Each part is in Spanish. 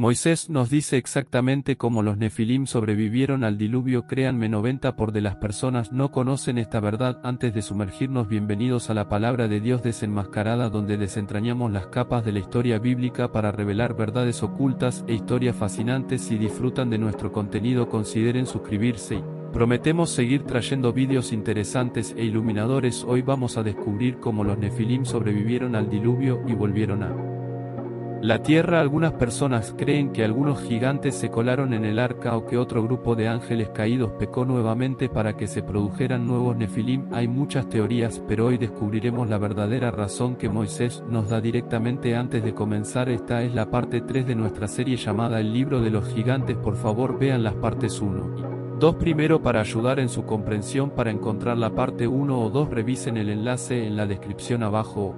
Moisés nos dice exactamente cómo los nefilim sobrevivieron al diluvio. Créanme, 90% de las personas no conocen esta verdad. Antes de sumergirnos, bienvenidos a la palabra de Dios desenmascarada, donde desentrañamos las capas de la historia bíblica para revelar verdades ocultas e historias fascinantes. Si disfrutan de nuestro contenido, consideren suscribirse y prometemos seguir trayendo vídeos interesantes e iluminadores. Hoy vamos a descubrir cómo los nefilim sobrevivieron al diluvio y volvieron a la tierra. Algunas personas creen que algunos gigantes se colaron en el arca o que otro grupo de ángeles caídos pecó nuevamente para que se produjeran nuevos nefilim. Hay muchas teorías, pero hoy descubriremos la verdadera razón que Moisés nos da directamente. Antes de comenzar, esta es la parte 3 de nuestra serie llamada El Libro de los Gigantes. Por favor, vean las partes 1 y 2 primero para ayudar en su comprensión. Para encontrar la parte 1 o 2, revisen el enlace en la descripción abajo.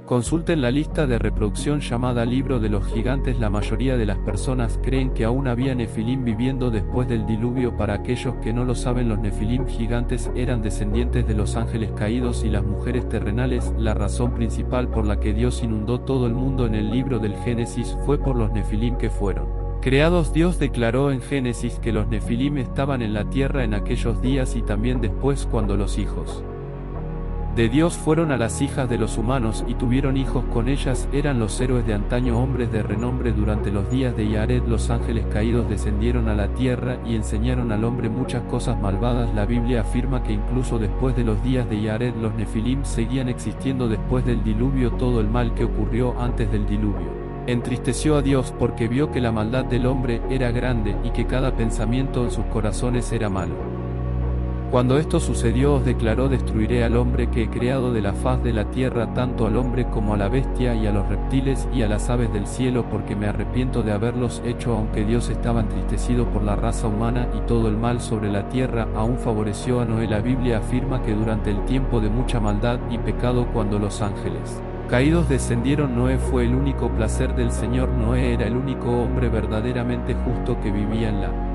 Consulten la lista de reproducción llamada Libro de los Gigantes. La mayoría de las personas creen que aún había nefilim viviendo después del diluvio. Para aquellos que no lo saben, los nefilim gigantes eran descendientes de los ángeles caídos y las mujeres terrenales. La razón principal por la que Dios inundó todo el mundo en el libro del Génesis fue por los nefilim que fueron creados. Dios declaró en Génesis que los nefilim estaban en la tierra en aquellos días y también después, cuando los hijos de Dios fueron a las hijas de los humanos y tuvieron hijos con ellas. Eran los héroes de antaño, hombres de renombre. Durante los días de Yared, los ángeles caídos descendieron a la tierra y enseñaron al hombre muchas cosas malvadas. La Biblia afirma que incluso después de los días de Yared, los nefilim seguían existiendo después del diluvio. Todo el mal que ocurrió antes del diluvio entristeció a Dios, porque vio que la maldad del hombre era grande y que cada pensamiento en sus corazones era malo. Cuando esto sucedió, os declaró: destruiré al hombre que he creado de la faz de la tierra, tanto al hombre como a la bestia y a los reptiles y a las aves del cielo, porque me arrepiento de haberlos hecho. Aunque Dios estaba entristecido por la raza humana y todo el mal sobre la tierra, aún favoreció a Noé. La Biblia afirma que durante el tiempo de mucha maldad y pecado, cuando los ángeles caídos descendieron, Noé fue el único placer del Señor. Noé era el único hombre verdaderamente justo que vivía en la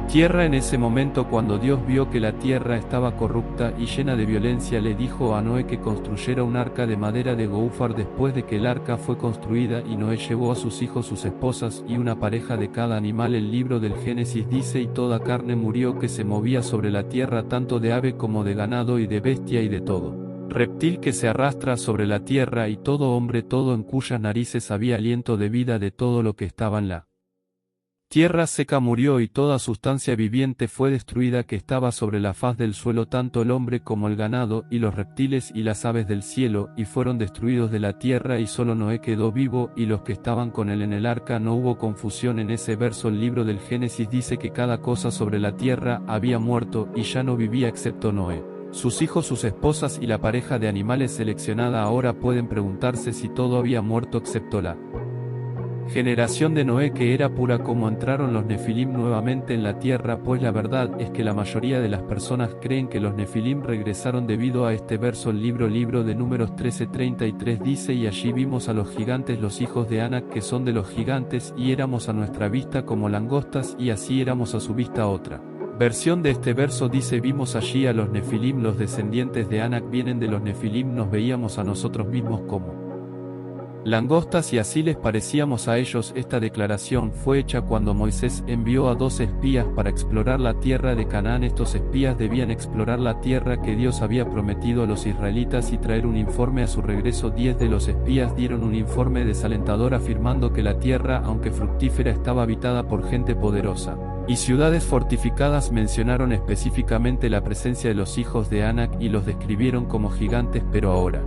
tierra. En ese momento, cuando Dios vio que la tierra estaba corrupta y llena de violencia, le dijo a Noé que construyera un arca de madera de goufar. Después de que el arca fue construida y Noé llevó a sus hijos, sus esposas y una pareja de cada animal, el libro del Génesis dice: y toda carne murió que se movía sobre la tierra, tanto de ave como de ganado y de bestia y de todo reptil que se arrastra sobre la tierra, y todo hombre, todo en cuyas narices había aliento de vida. De todo lo que estaba en la tierra seca murió, y toda sustancia viviente fue destruida que estaba sobre la faz del suelo, tanto el hombre como el ganado, y los reptiles y las aves del cielo, y fueron destruidos de la tierra, y solo Noé quedó vivo, y los que estaban con él en el arca. No hubo confusión en ese verso. El libro del Génesis dice que cada cosa sobre la tierra había muerto, y ya no vivía excepto Noé, sus hijos, sus esposas y la pareja de animales seleccionada. Ahora pueden preguntarse si todo había muerto excepto la generación de Noé, que era pura. ¿Cómo entraron los nefilim nuevamente en la tierra? Pues la verdad es que la mayoría de las personas creen que los nefilim regresaron debido a este verso. El libro de Números 13:33 dice: y allí vimos a los gigantes, los hijos de Anak, que son de los gigantes, y éramos a nuestra vista como langostas, y así éramos a su vista. Otra versión de este verso dice: vimos allí a los nefilim. Los descendientes de Anak vienen de los nefilim. Nos veíamos a nosotros mismos como langostas y así les parecíamos a ellos. Esta declaración fue hecha cuando Moisés envió a 12 espías para explorar la tierra de Canaán. Estos espías debían explorar la tierra que Dios había prometido a los israelitas y traer un informe a su regreso. 10 de los espías dieron un informe desalentador, afirmando que la tierra, aunque fructífera, estaba habitada por gente poderosa y ciudades fortificadas. Mencionaron específicamente la presencia de los hijos de Anak y los describieron como gigantes. Pero ahora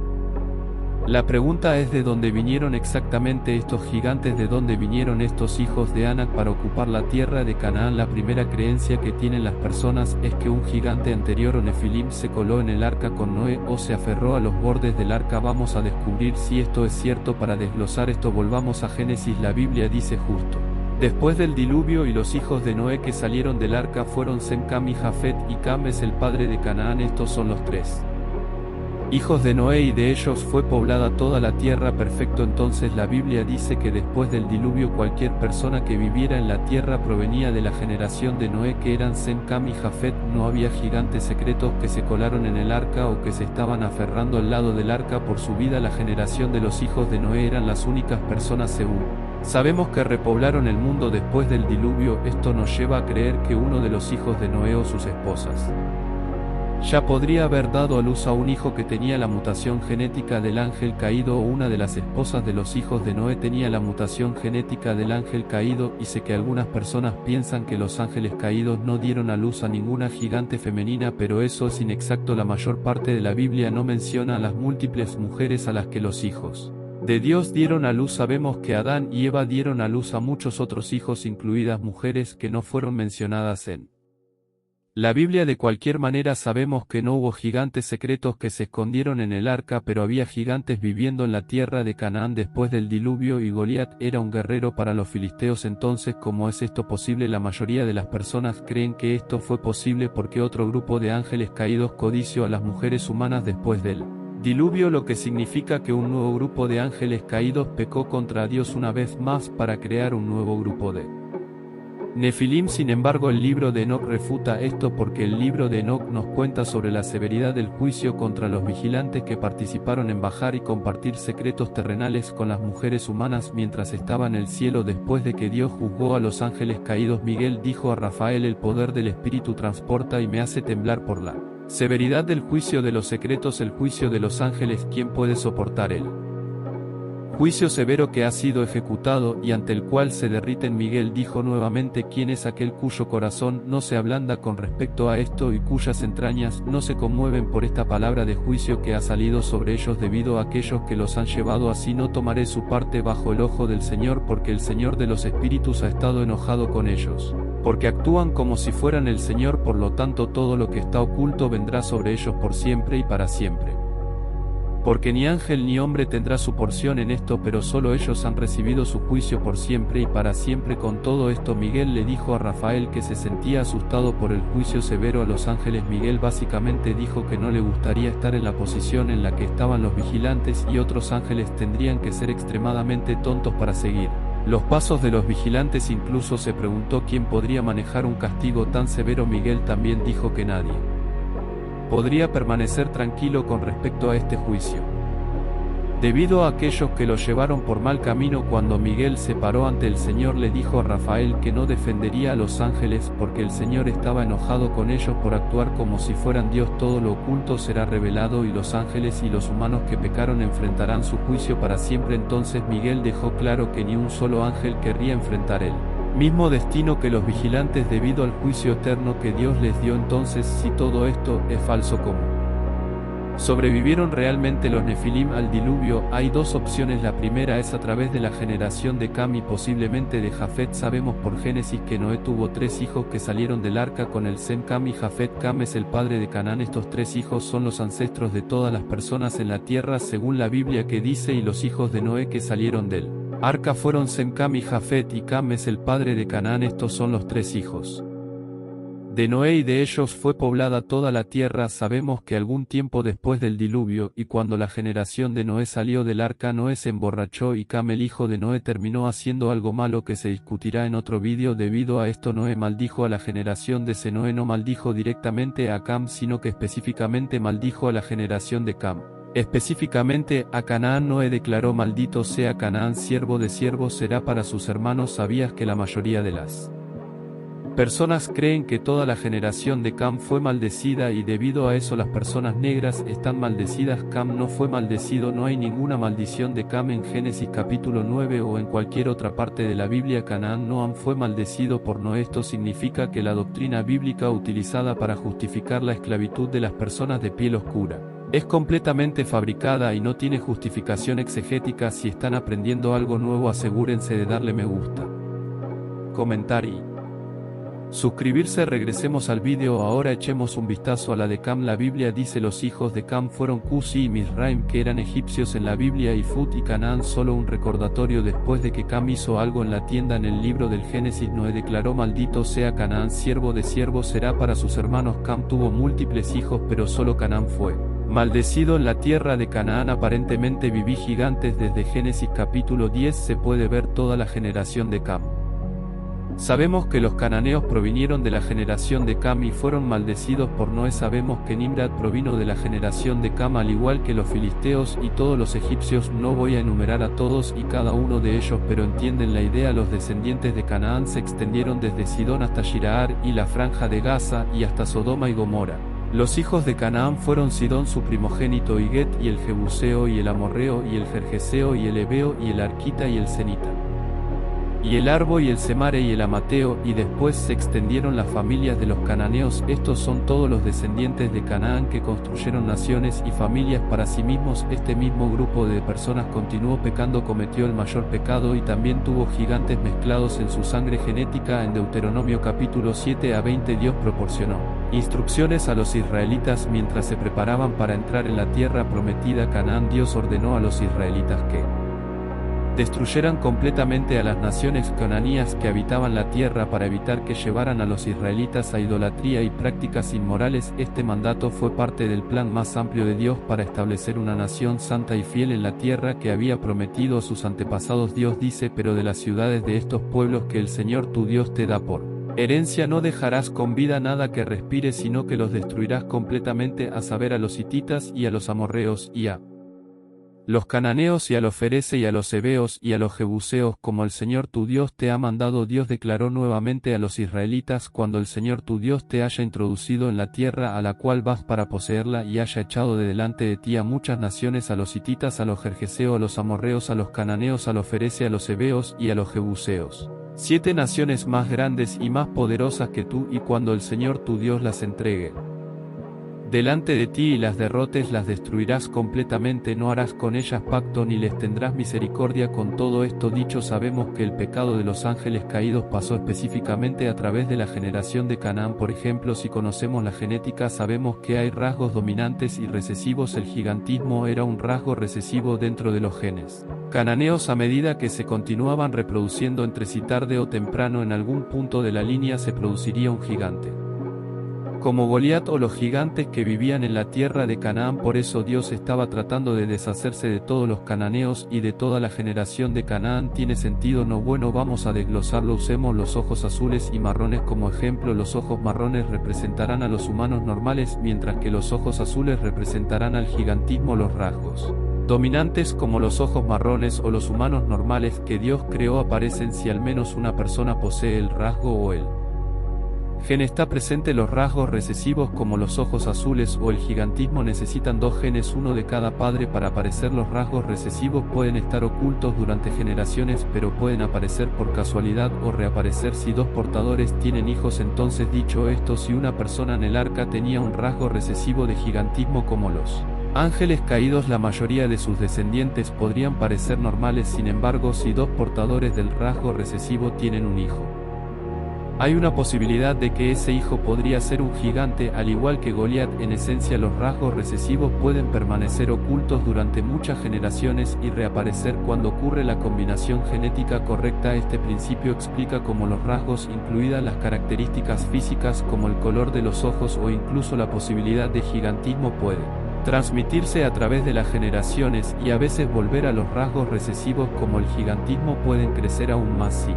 la pregunta es: ¿de dónde vinieron exactamente estos gigantes? ¿De dónde vinieron estos hijos de Anak para ocupar la tierra de Canaán? La primera creencia que tienen las personas es que un gigante anterior o nefilim se coló en el arca con Noé o se aferró a los bordes del arca. Vamos a descubrir si esto es cierto. Para desglosar esto, volvamos a Génesis. La Biblia dice: justo después del diluvio, y los hijos de Noé que salieron del arca fueron Sem, Cam y Jafet, y Cam es el padre de Canaán. Estos son los 3 hijos de Noé, y de ellos fue poblada toda la tierra. Perfecto. Entonces la Biblia dice que después del diluvio cualquier persona que viviera en la tierra provenía de la generación de Noé, que eran Sem, Cam y Jafet. No había gigantes secretos que se colaron en el arca o que se estaban aferrando al lado del arca por su vida. La generación de los hijos de Noé eran las únicas personas según Sabemos que repoblaron el mundo después del diluvio. Esto nos lleva a creer que uno de los hijos de Noé o sus esposas ya podría haber dado a luz a un hijo que tenía la mutación genética del ángel caído, o una de las esposas de los hijos de Noé tenía la mutación genética del ángel caído. Y sé que algunas personas piensan que los ángeles caídos no dieron a luz a ninguna gigante femenina, pero eso es inexacto. La mayor parte de la Biblia no menciona a las múltiples mujeres a las que los hijos de Dios dieron a luz. Sabemos que Adán y Eva dieron a luz a muchos otros hijos, incluidas mujeres que no fueron mencionadas en la Biblia. De cualquier manera, sabemos que no hubo gigantes secretos que se escondieron en el arca, pero había gigantes viviendo en la tierra de Canaán después del diluvio, y Goliat era un guerrero para los filisteos. Entonces, ¿cómo es esto posible? La mayoría de las personas creen que esto fue posible porque otro grupo de ángeles caídos codició a las mujeres humanas después del diluvio, lo que significa que un nuevo grupo de ángeles caídos pecó contra Dios una vez más para crear un nuevo grupo de Nefilim. Sin embargo, el libro de Enoc refuta esto, porque el libro de Enoc nos cuenta sobre la severidad del juicio contra los vigilantes que participaron en bajar y compartir secretos terrenales con las mujeres humanas mientras estaba en el cielo después de que Dios juzgó a los ángeles caídos. Miguel dijo a Rafael: el poder del Espíritu transporta y me hace temblar por la severidad del juicio de los secretos, el juicio de los ángeles. ¿Quién puede soportar él? Juicio severo que ha sido ejecutado y ante el cual se derriten. Miguel dijo nuevamente: ¿quién es aquel cuyo corazón no se ablanda con respecto a esto y cuyas entrañas no se conmueven por esta palabra de juicio que ha salido sobre ellos debido a aquellos que los han llevado así? No tomaré su parte bajo el ojo del Señor, porque el Señor de los espíritus ha estado enojado con ellos, porque actúan como si fueran el Señor. Por lo tanto, todo lo que está oculto vendrá sobre ellos por siempre y para siempre. Porque ni ángel ni hombre tendrá su porción en esto, pero solo ellos han recibido su juicio por siempre y para siempre. Con todo esto, Miguel le dijo a Rafael que se sentía asustado por el juicio severo a los ángeles. Miguel básicamente dijo que no le gustaría estar en la posición en la que estaban los vigilantes, y otros ángeles tendrían que ser extremadamente tontos para seguir los pasos de los vigilantes. Incluso se preguntó quién podría manejar un castigo tan severo. Miguel también dijo que nadie podría permanecer tranquilo con respecto a este juicio, debido a aquellos que lo llevaron por mal camino. Cuando Miguel se paró ante el Señor, le dijo a Rafael que no defendería a los ángeles porque el Señor estaba enojado con ellos por actuar como si fueran Dios. Todo lo oculto será revelado y los ángeles y los humanos que pecaron enfrentarán su juicio para siempre. Entonces Miguel dejó claro que ni un solo ángel querría enfrentar el mismo destino que los vigilantes debido al juicio eterno que Dios les dio. Entonces, si todo esto es falso, ¿cómo sobrevivieron realmente los Nefilim al diluvio? Hay dos opciones. La primera es a través de la generación de Cam y posiblemente de Jafet. Sabemos por Génesis que Noé tuvo 3 hijos que salieron del arca con el Sem, Cam y Jafet. Cam es el padre de Canaán. Estos 3 hijos son los ancestros de todas las personas en la tierra, según la Biblia, que dice: y los hijos de Noé que salieron del arca fueron Sem, Cam y Jafet, y Cam es el padre de Canaán. Estos son los 3 hijos de Noé, y de ellos fue poblada toda la tierra. Sabemos que algún tiempo después del diluvio, y cuando la generación de Noé salió del arca, Noé se emborrachó y Cam, el hijo de Noé, terminó haciendo algo malo que se discutirá en otro vídeo. Debido a esto, Noé maldijo a la generación de Sem. Noé no maldijo directamente a Cam, sino que específicamente maldijo a la generación de Cam, específicamente a Canaán. Noé declaró: maldito sea Canaán, siervo de siervos será para sus hermanos. ¿Sabías que la mayoría de las personas creen que toda la generación de Cam fue maldecida y debido a eso las personas negras están maldecidas? Cam no fue maldecido. No hay ninguna maldición de Cam en Génesis capítulo 9 o en cualquier otra parte de la Biblia. Canaán no fue maldecido por Noé. Esto significa que la doctrina bíblica utilizada para justificar la esclavitud de las personas de piel oscura es completamente fabricada y no tiene justificación exegética. Si están aprendiendo algo nuevo, asegúrense de darle me gusta, comentar y suscribirse. Regresemos al vídeo. Ahora echemos un vistazo a la de Cam. La Biblia dice: los hijos de Cam fueron Cusi y Mizraim, que eran egipcios en la Biblia, y Fut y Canaán. Solo un recordatorio: después de que Cam hizo algo en la tienda en el libro del Génesis, Noé declaró: maldito sea Canaán, siervo de siervos será para sus hermanos. Cam tuvo múltiples hijos, pero solo Canaán fue maldecido. En la tierra de Canaán aparentemente viví gigantes. Desde Génesis capítulo 10 se puede ver toda la generación de Cam. Sabemos que los cananeos provinieron de la generación de Cam y fueron maldecidos por Noé. Sabemos que Nimrod provino de la generación de Cam al igual que los filisteos y todos los egipcios. No voy a enumerar a todos y cada uno de ellos, pero entienden la idea. Los descendientes de Canaán se extendieron desde Sidón hasta Giraar y la franja de Gaza y hasta Sodoma y Gomorra. Los hijos de Canaán fueron Sidón su primogénito y Get y el Jebuseo y el Amorreo y el Gergeseo y el Ebeo y el Arquita y el Cenita y el Arbo y el Semare y el Amateo, y después se extendieron las familias de los cananeos. Estos son todos los descendientes de Canaán que construyeron naciones y familias para sí mismos. Este mismo grupo de personas continuó pecando, cometió el mayor pecado y también tuvo gigantes mezclados en su sangre genética. En Deuteronomio capítulo 7 a 20 Dios proporcionó instrucciones a los israelitas mientras se preparaban para entrar en la tierra prometida Canaán. Dios ordenó a los israelitas que destruyeran completamente a las naciones cananías que habitaban la tierra para evitar que llevaran a los israelitas a idolatría y prácticas inmorales. Este mandato fue parte del plan más amplio de Dios para establecer una nación santa y fiel en la tierra que había prometido a sus antepasados. Dios dice: pero de las ciudades de estos pueblos que el Señor tu Dios te da por herencia no dejarás con vida nada que respire, sino que los destruirás completamente, a saber, a los hititas y a los amorreos y a los cananeos y a los ferece y a los heveos y a los jebuseos, como el Señor tu Dios te ha mandado. Dios declaró nuevamente a los israelitas: cuando el Señor tu Dios te haya introducido en la tierra a la cual vas para poseerla y haya echado de delante de ti a muchas naciones, a los hititas, a los gergeseos, a los amorreos, a los cananeos, a los ferece, a los heveos y a los jebuseos, 7 naciones más grandes y más poderosas que tú, y cuando el Señor tu Dios las entregue delante de ti y las derrotes, las destruirás completamente. No harás con ellas pacto ni les tendrás misericordia. Con todo esto dicho, sabemos que el pecado de los ángeles caídos pasó específicamente a través de la generación de Canaán. Por ejemplo, si conocemos la genética, sabemos que hay rasgos dominantes y recesivos. El gigantismo era un rasgo recesivo dentro de los genes cananeos. A medida que se continuaban reproduciendo entre sí, tarde o temprano en algún punto de la línea se produciría un gigante como Goliat o los gigantes que vivían en la tierra de Canaán. Por eso Dios estaba tratando de deshacerse de todos los cananeos y de toda la generación de Canaán. ¿Tiene sentido? No. Bueno, vamos a desglosarlo. Usemos los ojos azules y marrones como ejemplo. Los ojos marrones representarán a los humanos normales, mientras que los ojos azules representarán al gigantismo. Los rasgos dominantes como los ojos marrones o los humanos normales que Dios creó aparecen si al menos una persona posee el rasgo o el gen está presente. Los rasgos recesivos como los ojos azules o el gigantismo necesitan 2 genes, uno de cada padre para aparecer. Los rasgos recesivos pueden estar ocultos durante generaciones, pero pueden aparecer por casualidad o reaparecer si 2 portadores tienen hijos. Entonces, dicho esto, si una persona en el arca tenía un rasgo recesivo de gigantismo como los ángeles caídos, la mayoría de sus descendientes podrían parecer normales. Sin embargo, si 2 portadores del rasgo recesivo tienen un hijo, hay una posibilidad de que ese hijo podría ser un gigante, al igual que Goliat. En esencia, los rasgos recesivos pueden permanecer ocultos durante muchas generaciones y reaparecer cuando ocurre la combinación genética correcta. Este principio explica cómo los rasgos, incluidas las características físicas como el color de los ojos o incluso la posibilidad de gigantismo, puede transmitirse a través de las generaciones y a veces volver a los rasgos recesivos como el gigantismo pueden crecer aún más si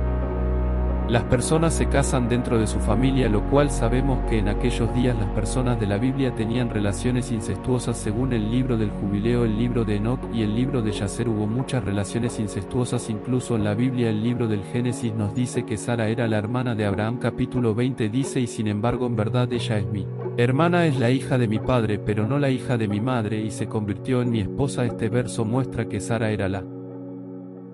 las personas se casan dentro de su familia, lo cual sabemos que en aquellos días las personas de la Biblia tenían relaciones incestuosas. Según el libro del Jubileo, el libro de Enoc y el libro de Yacer, hubo muchas relaciones incestuosas. Incluso en la Biblia, el libro del Génesis nos dice que Sara era la hermana de Abraham. Capítulo 20 dice: y sin embargo, en verdad ella es mi hermana, es la hija de mi padre, pero no la hija de mi madre, y se convirtió en mi esposa. Este verso muestra que Sara era la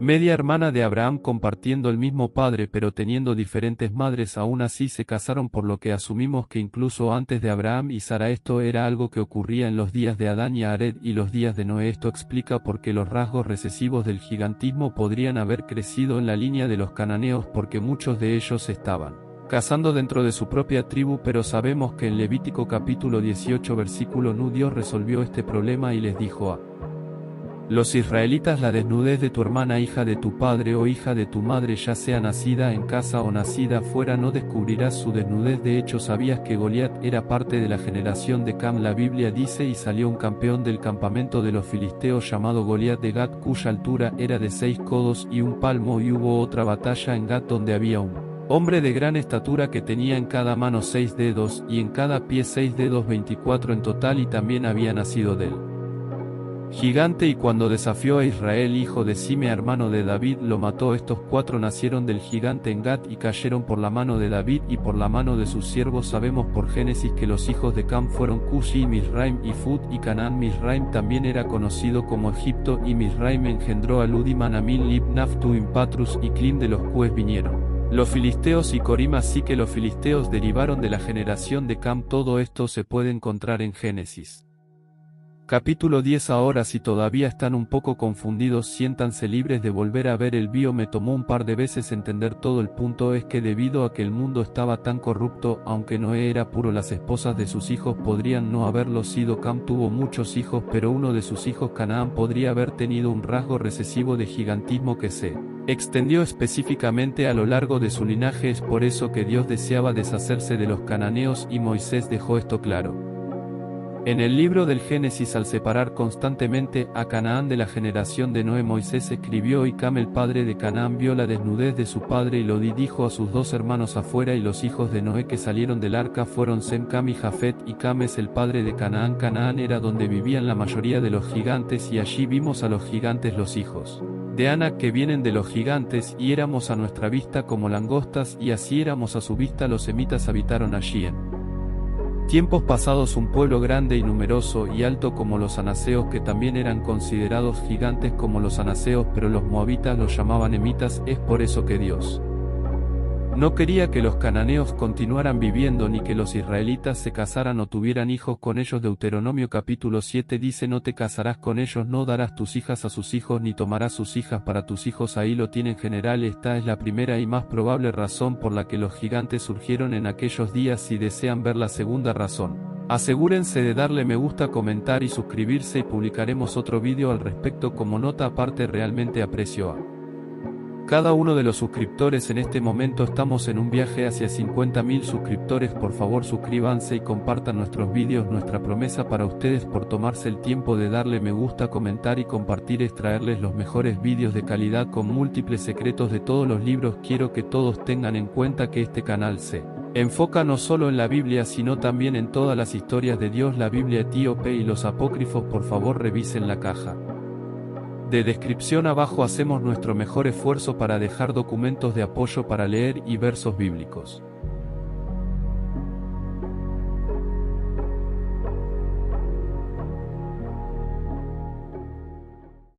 media hermana de Abraham, compartiendo el mismo padre pero teniendo diferentes madres. Aún así se casaron, por lo que asumimos que incluso antes de Abraham y Sara esto era algo que ocurría en los días de Adán y Jared y los días de Noé. Esto explica por qué los rasgos recesivos del gigantismo podrían haber crecido en la línea de los cananeos, porque muchos de ellos se estaban casando dentro de su propia tribu. Pero sabemos que en Levítico capítulo 18 versículo 1 Dios resolvió este problema y les dijo a los israelitas: la desnudez de tu hermana, hija de tu padre o hija de tu madre, ya sea nacida en casa o nacida fuera, no descubrirás su desnudez. De hecho, ¿sabías que Goliat era parte de la generación de Cam? La Biblia dice: y salió un campeón del campamento de los filisteos llamado Goliat de Gat, cuya altura era de 6 codos y un palmo, y hubo otra batalla en Gat donde había un Hombre de gran estatura que tenía en cada mano 6 dedos, y en cada pie 6 dedos 24 en total, y también había nacido de él. Gigante, y cuando desafió a Israel hijo de Simea hermano de David, lo mató. Estos 4 nacieron del gigante en Gat y cayeron por la mano de David y por la mano de sus siervos. Sabemos por Génesis que los hijos de Cam fueron Cushi y Misraim y Fut y Canaán. Misraim también era conocido como Egipto, y Misraim engendró a Lud y Manamín, Lib, Naftuim, Patrus y Clim, de los cuales vinieron los filisteos y Corim. Así que los filisteos derivaron de la generación de Cam. Todo esto se puede encontrar en Génesis Capítulo 10. Ahora, si todavía están un poco confundidos, siéntanse libres de volver a ver el vídeo. Me tomó un par de veces entender todo. El punto es que debido a que el mundo estaba tan corrupto, aunque Noé era puro, las esposas de sus hijos podrían no haberlo sido. Cam tuvo muchos hijos, pero uno de sus hijos, Canaán, podría haber tenido un rasgo recesivo de gigantismo que se extendió específicamente a lo largo de su linaje. Es por eso que Dios deseaba deshacerse de los cananeos, y Moisés dejó esto claro en el libro del Génesis. Al separar constantemente a Canaán de la generación de Noé, Moisés escribió: y Cam, el padre de Canaán, vio la desnudez de su padre y lo dijo a sus 2 hermanos afuera. Y los hijos de Noé que salieron del arca fueron Sem, Cam y Jafet, y Cam es el padre de Canaán. Canaán era donde vivían la mayoría de los gigantes, y allí vimos a los gigantes, los hijos de Anak, que vienen de los gigantes, y éramos a nuestra vista como langostas, y así éramos a su vista. Los semitas habitaron allí en tiempos pasados, un pueblo grande y numeroso y alto como los anaseos, que también eran considerados gigantes como los anaseos, pero los moabitas los llamaban emitas. Es por eso que Dios no quería que los cananeos continuaran viviendo, ni que los israelitas se casaran o tuvieran hijos con ellos. Deuteronomio capítulo 7 dice: no te casarás con ellos, no darás tus hijas a sus hijos, ni tomarás sus hijas para tus hijos. Ahí lo tienen. General, esta es la primera y más probable razón por la que los gigantes surgieron en aquellos días. Si desean ver la segunda razón, asegúrense de darle me gusta, comentar y suscribirse, y publicaremos otro vídeo al respecto como nota aparte. Realmente aprecio a cada uno de los suscriptores. En este momento estamos en un viaje hacia 50.000 suscriptores. Por favor, suscríbanse y compartan nuestros vídeos. Nuestra promesa para ustedes por tomarse el tiempo de darle me gusta, comentar y compartir es traerles los mejores vídeos de calidad con múltiples secretos de todos los libros. Quiero que todos tengan en cuenta que este canal se enfoca no solo en la Biblia, sino también en todas las historias de Dios, la Biblia etíope y los apócrifos. Por favor, revisen la caja de descripción abajo. Hacemos nuestro mejor esfuerzo para dejar documentos de apoyo para leer y versos bíblicos.